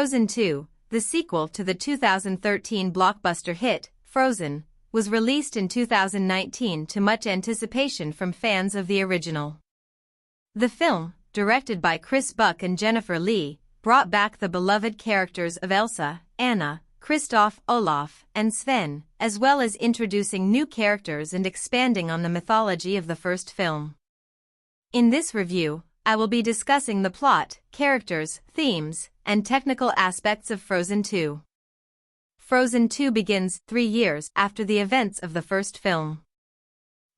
Frozen 2, the sequel to the 2013 blockbuster hit, Frozen, was released in 2019 to much anticipation from fans of the original. The film, directed by Chris Buck and Jennifer Lee, brought back the beloved characters of Elsa, Anna, Kristoff, Olaf, and Sven, as well as introducing new characters and expanding on the mythology of the first film. In this review, I will be discussing the plot, characters, themes, and technical aspects of Frozen 2. Frozen 2 begins 3 years after the events of the first film.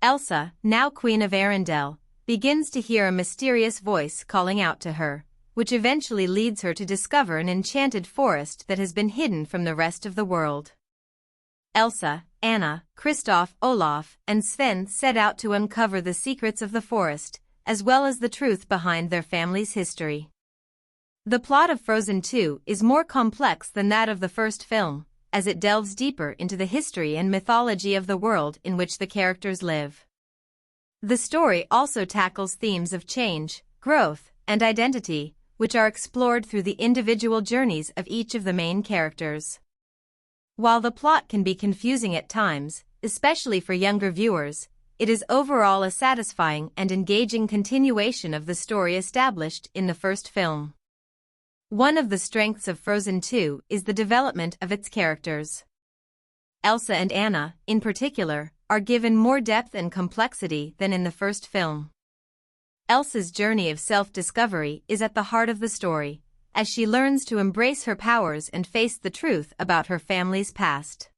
Elsa, now Queen of Arendelle, begins to hear a mysterious voice calling out to her, which eventually leads her to discover an enchanted forest that has been hidden from the rest of the world. Elsa, Anna, Kristoff, Olaf, and Sven set out to uncover the secrets of the forest, as well as the truth behind their family's history. The plot of Frozen 2 is more complex than that of the first film, as it delves deeper into the history and mythology of the world in which the characters live. The story also tackles themes of change, growth, and identity, which are explored through the individual journeys of each of the main characters. While the plot can be confusing at times, especially for younger viewers, it is overall a satisfying and engaging continuation of the story established in the first film. One of the strengths of Frozen 2 is the development of its characters. Elsa and Anna, in particular, are given more depth and complexity than in the first film. Elsa's journey of self-discovery is at the heart of the story, as she learns to embrace her powers and face the truth about her family's past.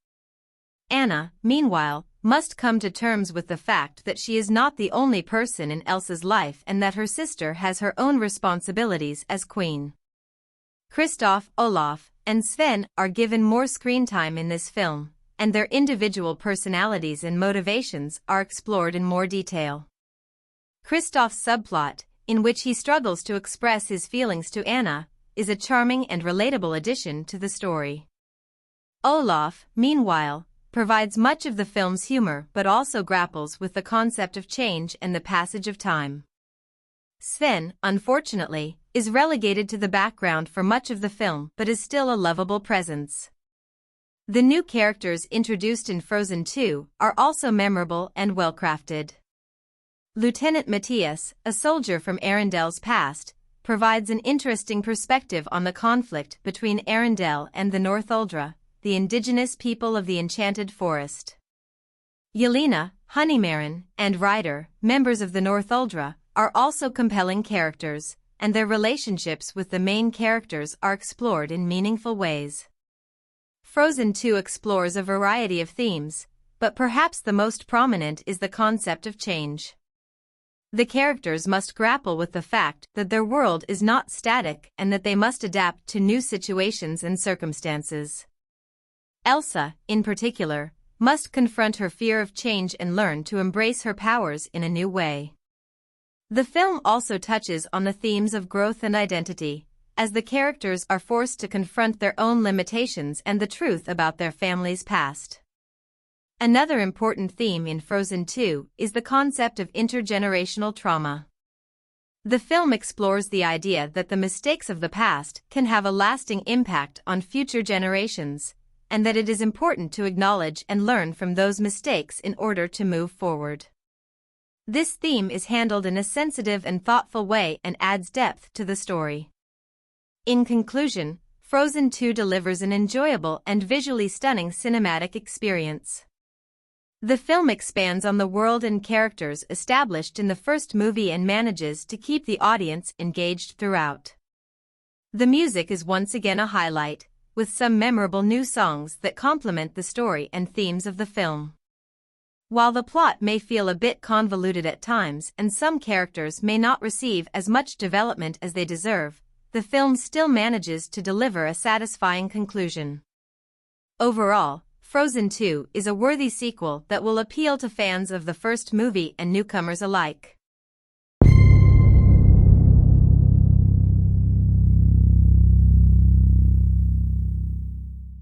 Anna, meanwhile, must come to terms with the fact that she is not the only person in Elsa's life and that her sister has her own responsibilities as queen. Kristoff, Olaf, and Sven are given more screen time in this film, and their individual personalities and motivations are explored in more detail. Kristoff's subplot, in which he struggles to express his feelings to Anna, is a charming and relatable addition to the story. Olaf, meanwhile, provides much of the film's humor but also grapples with the concept of change and the passage of time. Sven, unfortunately, is relegated to the background for much of the film but is still a lovable presence. The new characters introduced in Frozen 2 are also memorable and well-crafted. Lieutenant Matthias, a soldier from Arendelle's past, provides an interesting perspective on the conflict between Arendelle and the Northuldra, the indigenous people of the Enchanted Forest. Yelena, Honeymaren, and Ryder, members of the Northuldra, are also compelling characters, and their relationships with the main characters are explored in meaningful ways. Frozen 2 explores a variety of themes, but perhaps the most prominent is the concept of change. The characters must grapple with the fact that their world is not static and that they must adapt to new situations and circumstances. Elsa, in particular, must confront her fear of change and learn to embrace her powers in a new way. The film also touches on the themes of growth and identity, as the characters are forced to confront their own limitations and the truth about their family's past. Another important theme in Frozen 2 is the concept of intergenerational trauma. The film explores the idea that the mistakes of the past can have a lasting impact on future generations, and that it is important to acknowledge and learn from those mistakes in order to move forward. This theme is handled in a sensitive and thoughtful way and adds depth to the story. In conclusion, Frozen 2 delivers an enjoyable and visually stunning cinematic experience. The film expands on the world and characters established in the first movie and manages to keep the audience engaged throughout. The music is once again a highlight, with some memorable new songs that complement the story and themes of the film. While the plot may feel a bit convoluted at times and some characters may not receive as much development as they deserve, the film still manages to deliver a satisfying conclusion. Overall, Frozen 2 is a worthy sequel that will appeal to fans of the first movie and newcomers alike.